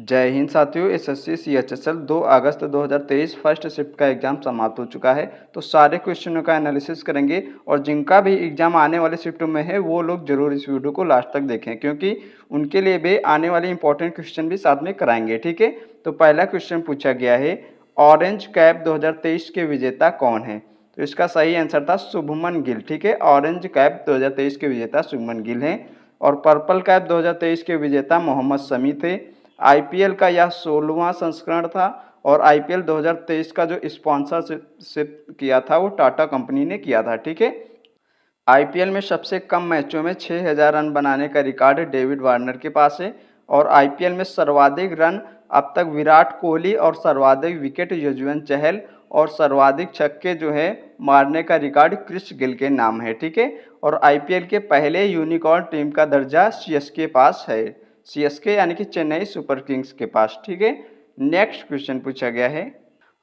जय हिंद साथियों। SSC CHSL 2 अगस्त 2023 first shift का एग्जाम समाप्त हो चुका है। तो सारे क्वेश्चनों का एनालिसिस करेंगे और जिनका भी एग्जाम आने वाले शिफ्ट में है वो लोग जरूर इस वीडियो को लास्ट तक देखें, क्योंकि उनके लिए भी आने वाले इंपॉर्टेंट क्वेश्चन भी साथ में कराएंगे। ठीक है, तो पहला क्वेश्चन पूछा गया है, ऑरेंज कैप 2023 के विजेता कौन है? तो इसका सही आंसर था शुभमन गिल। ठीक है, ऑरेंज कैप 2023 के विजेता शुभमन गिल हैं। और पर्पल कैप 2023 के विजेता मोहम्मद शमी थे। आईपीएल का यह 16वां संस्करण था और आईपीएल 2023 का जो स्पॉन्सरशिप किया था वो टाटा कंपनी ने किया था। ठीक है, आईपीएल में सबसे कम मैचों में 6000 रन बनाने का रिकॉर्ड डेविड वार्नर के पास है। और आईपीएल में सर्वाधिक रन अब तक विराट कोहली और सर्वाधिक विकेट युजवेंद्र चहल और सर्वाधिक छक्के जो है मारने का रिकॉर्ड क्रिस गिल के नाम है। ठीक है, और आईपीएल के पहले यूनिकॉर्न टीम का दर्जा सीएसके पास है, सीएसके यानी कि चेन्नई सुपर किंग्स के पास। ठीक है, नेक्स्ट क्वेश्चन पूछा गया है,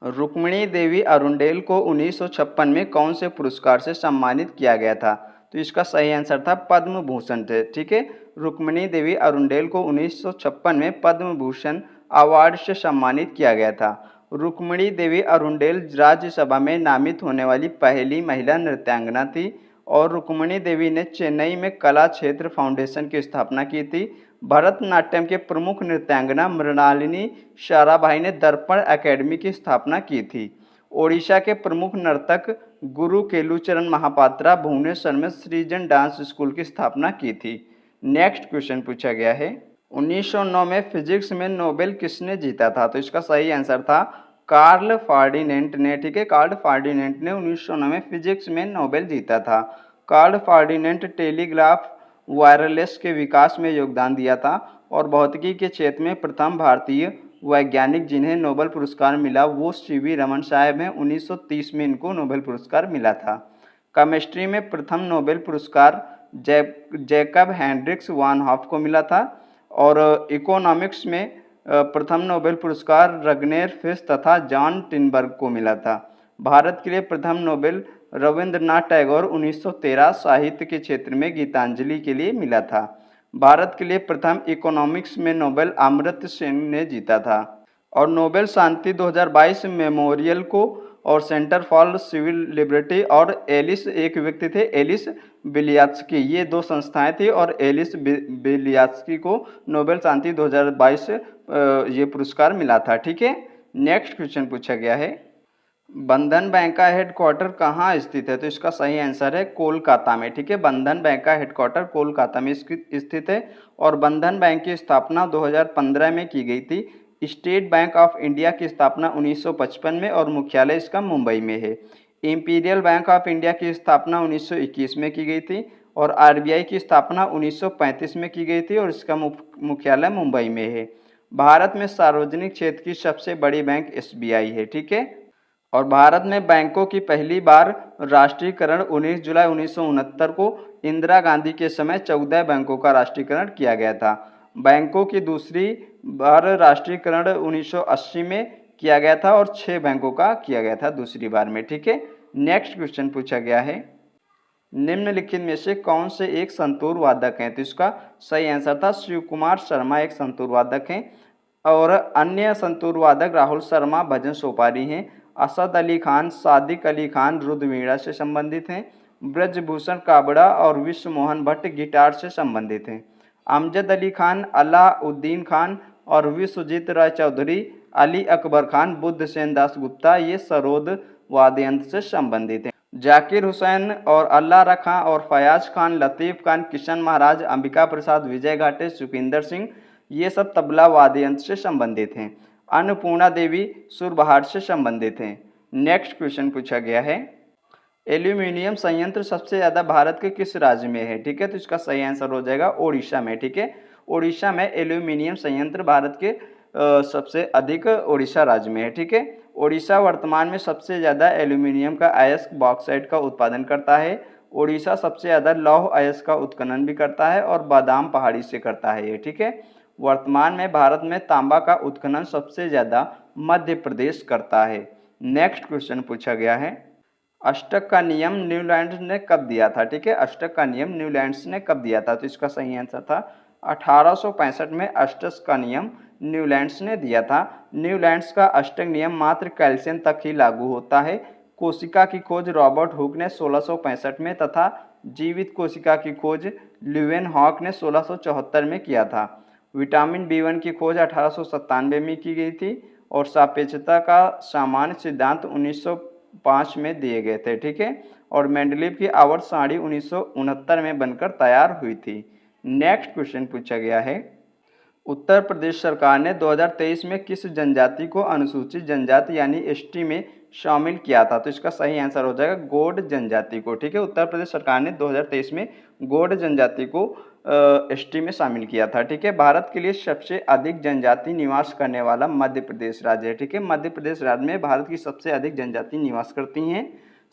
रुक्मिणी देवी अरुंडेल को 1956 में कौन से पुरस्कार से सम्मानित किया गया था? तो इसका सही आंसर था पद्म भूषण से। ठीक है, रुक्मिणी देवी अरुंडेल को 1956 में पद्म भूषण अवार्ड से सम्मानित किया गया था। रुक्मिणी देवी अरुंडेल राज्यसभा में नामित होने वाली पहली महिला नृत्यांगना थी। और रुक्मिणी देवी ने चेन्नई में कला क्षेत्र फाउंडेशन की स्थापना की थी। भरतनाट्यम के प्रमुख नृत्यांगना मृणालिनी साराभाई ने दर्पण एकेडमी की स्थापना की थी। ओडिशा के प्रमुख नर्तक गुरु केलुचरण महापात्रा भुवनेश्वर में सृजन डांस स्कूल की स्थापना की थी। नेक्स्ट क्वेश्चन पूछा गया है, 1909 में फिजिक्स में नोबेल किसने जीता था? तो इसका सही आंसर था कार्ल फार्डिनेंट ने। ठीक है, कार्ल फार्डिनेंट ने 1909 में फिजिक्स में नोबेल जीता था। कार्ल फार्डिनेंट टेलीग्राफ वायरलेस के विकास में योगदान दिया था और भौतिकी के क्षेत्र में प्रथम भारतीय वैज्ञानिक जिन्हें नोबेल पुरस्कार मिला वो सीवी रमन साहब हैं। 1930 में इनको नोबेल पुरस्कार मिला था। केमिस्ट्री में प्रथम नोबेल पुरस्कार जैकब हेनरिक्स वान हॉफ को मिला था। और इकोनॉमिक्स में प्रथम नोबेल पुरस्कार रग्नेर फिश तथा जॉन टिनबर्ग को मिला था। भारत के लिए प्रथम नोबेल रविंद्रनाथ टैगोर 1913 साहित्य के क्षेत्र में गीतांजलि के लिए मिला था। भारत के लिए प्रथम इकोनॉमिक्स में नोबेल अमर्त्य सेन ने जीता था। और नोबेल शांति 2022 मेमोरियल को और सेंटर फॉर सिविल लिबर्टी और एलिस एक व्यक्ति थे, एलिस बिलियात्स्की, ये दो संस्थाएं थी और एलिस बिलियात्स्की को नोबेल शांति 2022 ये पुरस्कार मिला था। ठीक है, नेक्स्ट क्वेश्चन पूछा गया है, बंधन बैंक का हेडक्वार्टर कहाँ स्थित है? तो इसका सही आंसर है कोलकाता में। ठीक है, बंधन बैंक का हेडक्वार्टर कोलकाता में स्थित है। और बंधन बैंक की स्थापना 2015 में की गई थी। स्टेट बैंक ऑफ इंडिया की स्थापना 1955 में और मुख्यालय इसका मुंबई में है। इंपीरियल बैंक ऑफ इंडिया की स्थापना 1921 में की गई थी और आरबीआई की स्थापना 1935 में की गई थी और इसका मुख्यालय मुंबई में है। भारत में सार्वजनिक क्षेत्र की सबसे बड़ी बैंक एसबीआई है। ठीक है, और भारत में बैंकों की पहली बार राष्ट्रीयकरण 19 जुलाई 1969 को इंदिरा गांधी के समय 14 बैंकों का राष्ट्रीयकरण किया गया था। बैंकों की दूसरी बार राष्ट्रीयकरण 1980 में किया गया था और 6 बैंकों का किया गया था दूसरी बार में। ठीक है, नेक्स्ट क्वेश्चन पूछा गया है, निम्नलिखित में से कौन से एक संतूर वादक हैं? तो इसका सही आंसर था शिव कुमार शर्मा एक संतूर वादक हैं। और अन्य संतूर वादक राहुल शर्मा भजन सोपारी हैं। असद अली खान सादिक अली खान रुद्रवीणा से संबंधित हैं। ब्रजभूषण काबड़ा और विश्व मोहन भट्ट गिटार से संबंधित हैं। अमजद अली खान अलाउद्दीन खान और विश्वजीत राय चौधरी अली अकबर खान बुद्ध सेन दास गुप्ता ये सरोद वाद्ययंत्र से संबंधित हैं। जाकिर हुसैन और अल्लाह रखा और फयाज खान लतीफ़ खान किशन महाराज अंबिका प्रसाद विजय घाटे सुखिंदर सिंह ये सब तबला वाद्ययंत्र से संबंधित हैं। अन्नपूर्णा देवी सुरबहार से संबंधित हैं। नेक्स्ट क्वेश्चन पूछा गया है, एल्यूमिनियम संयंत्र सबसे ज़्यादा भारत के किस राज्य में है? ठीक है, तो इसका सही आंसर हो जाएगा ओडिशा में। ठीक है, ओडिशा में एल्यूमिनियम संयंत्र भारत के सबसे अधिक ओडिशा राज्य में है। ठीक है, ओडिशा वर्तमान में सबसे ज़्यादा एल्यूमिनियम का अयस्क बॉक्साइट का उत्पादन करता है। ओडिशा सबसे ज़्यादा लौह अयस्क का उत्खनन भी करता है और बादाम पहाड़ी से करता है ये। ठीक है, वर्तमान में भारत में तांबा का उत्खनन सबसे ज़्यादा मध्य प्रदेश करता है। नेक्स्ट क्वेश्चन पूछा गया है, अष्टक का नियम न्यूलैंड्स ने कब दिया था? ठीक है, अष्टक का नियम न्यूलैंड्स ने कब दिया था? तो इसका सही आंसर था 1865 में अष्टक का नियम न्यूलैंड्स ने दिया था। न्यूलैंड्स का अष्टक नियम मात्र कैल्शियम तक ही लागू होता है। कोशिका की खोज रॉबर्ट हुक ने 1665 में तथा जीवित कोशिका की खोज ल्यूवेनहॉक ने 1674 में किया था। विटामिन बी1 की खोज 1897 में की गई थी और सापेक्षता का सामान्य सिद्धांत 1905 में दिए गए थे। ठीक है, और मेंडलीव की आवर्त सारणी 1969 में बनकर तैयार हुई थी। नेक्स्ट क्वेश्चन पूछा गया है, उत्तर प्रदेश सरकार ने 2023 में किस जनजाति को अनुसूचित जनजाति यानी एसटी में शामिल किया था? तो इसका सही आंसर हो जाएगा गोंड जनजाति को। ठीक है, उत्तर प्रदेश सरकार ने 2023 में गोंड जनजाति को एसटी में शामिल किया था। ठीक है, भारत के लिए सबसे अधिक जनजाति निवास करने वाला मध्य प्रदेश राज्य है। ठीक है, मध्य प्रदेश राज्य में भारत की सबसे अधिक जनजाति निवास करती हैं।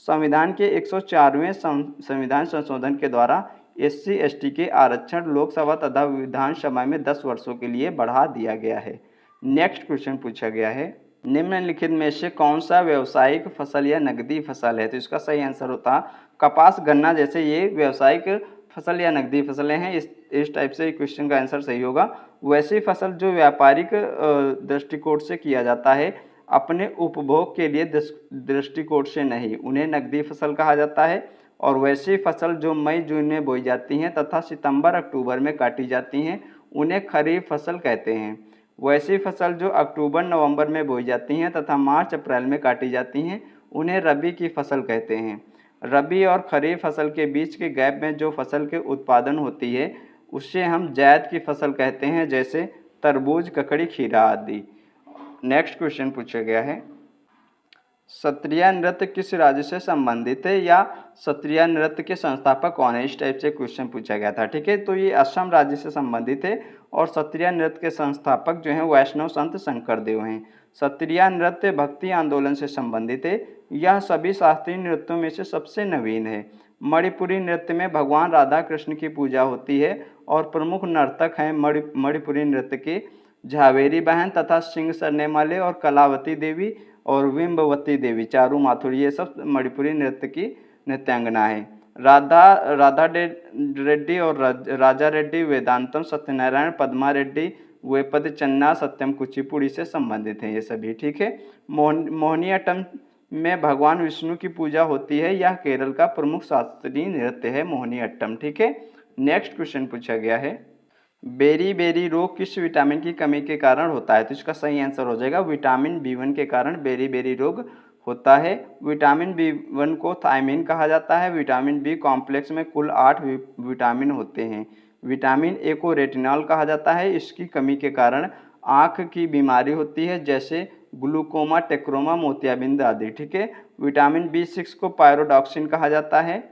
संविधान के 104वें संविधान संशोधन के द्वारा एससी एसटी के आरक्षण लोकसभा तथा विधानसभा में 10 वर्षों के लिए बढ़ा दिया गया है। नेक्स्ट क्वेश्चन पूछा गया है, निम्नलिखित में से कौन सा व्यावसायिक फसल या नकदी फसल है? तो इसका सही आंसर होता कपास गन्ना जैसे ये व्यावसायिक फसल या नकदी फसलें हैं। इस टाइप से क्वेश्चन का आंसर सही होगा। वैसी फसल जो व्यापारिक दृष्टिकोण से किया जाता है, अपने उपभोग के लिए दृष्टिकोण से नहीं, उन्हें नकदी फसल कहा जाता है। और वैसी फसल जो मई जून में बोई जाती हैं तथा सितंबर अक्टूबर में काटी जाती हैं, उन्हें खरीफ फसल कहते हैं। वैसी फसल जो अक्टूबर नवंबर में बोई जाती हैं तथा मार्च अप्रैल में काटी जाती हैं, उन्हें रबी की फसल कहते हैं। रबी और खरीफ फसल के बीच के गैप में जो फसल के उत्पादन होती है, उससे हम जायद की फसल कहते हैं, जैसे तरबूज, ककड़ी, खीरा आदि। नेक्स्ट क्वेश्चन पूछा गया है, सत्रिया नृत्य किस राज्य से संबंधित है या सत्रिया नृत्य के संस्थापक कौन है? इस टाइप से क्वेश्चन पूछा गया था। ठीक है, तो ये असम राज्य से संबंधित है और सत्रिया नृत्य के संस्थापक जो हैं वैष्णव संत शंकरदेव हैं। सत्रिया नृत्य भक्ति आंदोलन से संबंधित है। यह सभी शास्त्रीय नृत्यों में से सबसे नवीन है। मणिपुरी नृत्य में भगवान राधा कृष्ण की पूजा होती है और प्रमुख नर्तक हैं मणिपुरी नृत्य के झावेरी बहन तथा सिंह सरनेमाले और कलावती देवी और विम्बवती देवी, चारू माथुर, ये सब मणिपुरी नृत्य की नृत्यांगना है। राधा रेड्डी और राजा रेड्डी वेदांतम, सत्यनारायण, पद्मा रेड्डी, वेपद चन्ना, सत्यम कुचिपुड़ी से संबंधित हैं ये सभी। ठीक है, मोहिनीअट्टम में भगवान विष्णु की पूजा होती है। यह केरल का प्रमुख शास्त्रीय नृत्य है मोहिनीअट्टम। ठीक है, नेक्स्ट क्वेश्चन पूछा गया है, बेरी बेरी रोग किस विटामिन की कमी के कारण होता है? तो इसका सही आंसर हो जाएगा विटामिन बी1 के कारण बेरी बेरी रोग होता है। विटामिन बी1 को थायमिन कहा जाता है। विटामिन बी कॉम्प्लेक्स में कुल 8 विटामिन होते हैं। विटामिन ए को रेटिनॉल कहा जाता है। इसकी कमी के कारण आँख की बीमारी होती है, जैसे ग्लूकोमा, टेक्रोमा, मोतियाबिंद आदि। ठीक है, विटामिन बी6 को पायरोडॉक्सिन कहा जाता है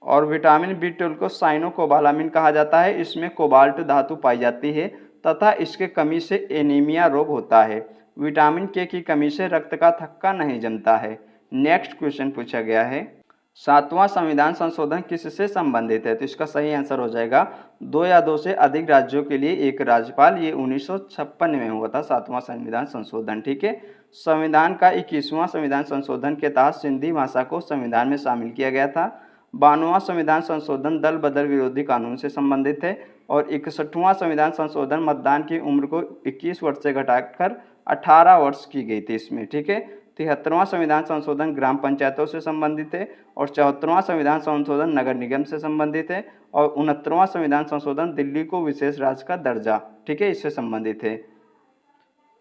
और विटामिन बी12 को साइनोकोबालामिन कहा जाता है। इसमें कोबाल्ट धातु पाई जाती है तथा इसके कमी से एनीमिया रोग होता है। विटामिन के की कमी से रक्त का थक्का नहीं जमता है। नेक्स्ट क्वेश्चन पूछा गया है, 7वां संविधान संशोधन किससे संबंधित है? तो इसका सही आंसर हो जाएगा 2 या 2 से अधिक राज्यों के लिए एक राज्यपाल। ये 1956 में हुआ था 7वां संविधान संशोधन। ठीक है, संविधान का 21वां संविधान संशोधन के तहत सिंधी भाषा को संविधान में शामिल किया गया था। 92वां संविधान संशोधन दल बदल विरोधी कानून से संबंधित है और 61वां संविधान संशोधन मतदान की उम्र को 21 वर्ष से घटाकर 18 वर्ष की गई थी इसमें। ठीक है, 73वां संविधान संशोधन ग्राम पंचायतों से संबंधित है और 74वां संविधान संशोधन नगर निगम से संबंधित है और 69वां संविधान संशोधन दिल्ली को विशेष राज्य का दर्जा, ठीक है, इससे संबंधित है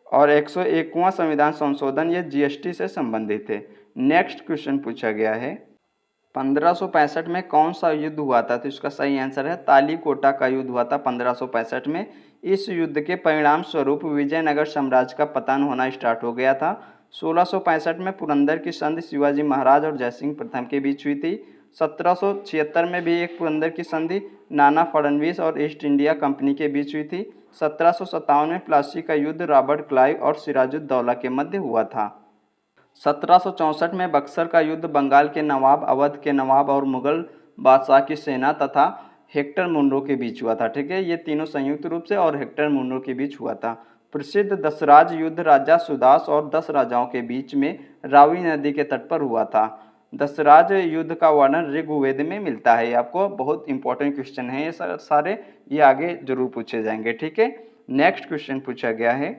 और 101वां संविधान संशोधन ये जीएसटी से संबंधित है। नेक्स्ट क्वेश्चन पूछा गया है, 1565 में कौन सा युद्ध हुआ था? तो इसका सही आंसर है तालीकोटा का युद्ध हुआ था 1565 में। इस युद्ध के परिणाम स्वरूप विजयनगर साम्राज्य का पतन होना स्टार्ट हो गया था। 1665 में पुरंदर की संधि शिवाजी महाराज और जयसिंह प्रथम के बीच हुई थी। 1776 में भी एक पुरंदर की संधि नाना फडणवीस और ईस्ट इंडिया कंपनी के बीच हुई थी। 1757 में प्लासी का युद्ध रॉबर्ट क्लाइव और सिराजुद्दौला के मध्य हुआ था। 1764 में बक्सर का युद्ध बंगाल के नवाब, अवध के नवाब और मुगल बादशाह की सेना तथा हेक्टर मुनरो के बीच हुआ था। ठीक है, ये तीनों संयुक्त रूप से और हेक्टर मुनरो के बीच हुआ था। प्रसिद्ध दसराज युद्ध राजा सुदास और 10 राजाओं के बीच में रावी नदी के तट पर हुआ था। दशराज युद्ध का वर्णन ऋग्वेद में मिलता है। आपको बहुत इंपॉर्टेंट क्वेश्चन है ये सारे, ये आगे जरूर पूछे जाएंगे। ठीक है, नेक्स्ट क्वेश्चन पूछा गया है,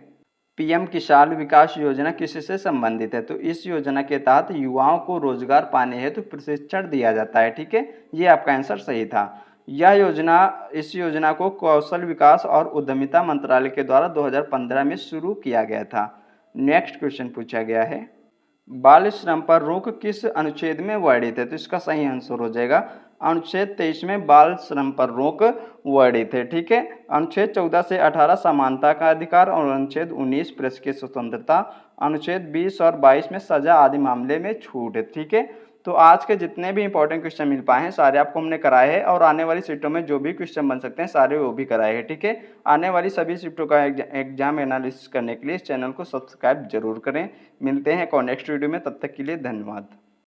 पीएम किसान विकास योजना किससे संबंधित है? तो इस योजना के तहत युवाओं को रोजगार पाने हेतु प्रशिक्षण दिया जाता है। ठीक है, ये आपका आंसर सही था। इस योजना को कौशल विकास और उद्यमिता मंत्रालय के द्वारा 2015 में शुरू किया गया था। नेक्स्ट क्वेश्चन पूछा गया है, बाल श्रम पर रोक किस अनुच्छेद में वर्णित है? तो इसका सही आंसर हो जाएगा अनुच्छेद 23 में बाल श्रम पर रोक वर्णित है। ठीक है, अनुच्छेद 14 से 18 समानता का अधिकार और अनुच्छेद 19 प्रेस की स्वतंत्रता, अनुच्छेद 20 और 22 में सजा आदि मामले में छूट है। ठीक है, तो आज के जितने भी इंपॉर्टेंट क्वेश्चन मिल पाए हैं सारे आपको हमने कराए हैं, और आने वाली शिफ्टों में जो भी क्वेश्चन बन सकते हैं सारे वो भी कराए हैं। ठीक है, आने वाली सभी शिफ्टों का एग्जाम एनालिसिस करने के लिए इस चैनल को सब्सक्राइब जरूर करें। मिलते हैं एक और नेक्स्ट वीडियो में, तब तक के लिए धन्यवाद।